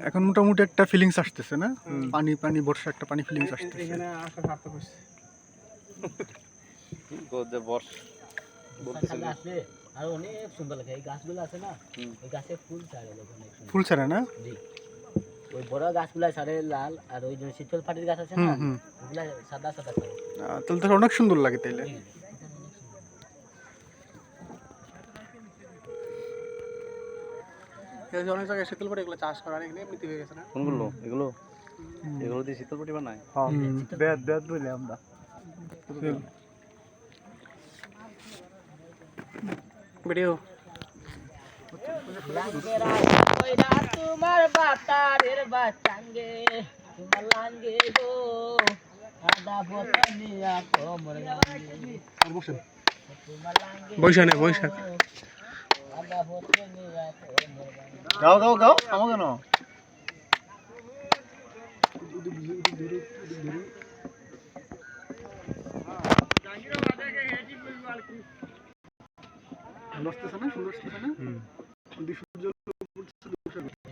এখন মোটামুটি একটা ফিলিংস আসতেছে না, পানি পানি বর্ষা একটা পানি ফিলিংস আসতেছে। এখানে আসা সার্থক হচ্ছে। আসলে আর অনেক সুন্দর লাগে। এই গাছগুলো আছে না, এই গাছে ফুল ছাড়ে দেখো, অনেক সুন্দর ফুল ছাড়ে না? জি, ওই বড় গাছগুলা ছাড়ে লাল, আর ওই যে শীতল পাটির গাছ আছে না, ওগুলা সাদা সাদা ছাড়ে। তাহলে তো অনেক সুন্দর লাগে তাইলে। অনেক জায়গায় শীতল পাটি এগুলো চাষ করা এখানে এমনিতে হয়ে গেছে না। কোনগুলো এগুলো এগুলো দিয়ে শীতল পাটি বানায়। বেদ বেদ বলে আমরা ভিডিও তোমার বাতারের বাচ্চাঙ্গে তোমার লাঙ্গে গো আদা বতনিয়া কোমর লাঙ্গে তোমার লাঙ্গে বৈশানে বৈশাখ আদা বতনিয়া কোমর লাঙ্গে। গাও গাও গাও আমো কেন সুন্দর আসতেছে না?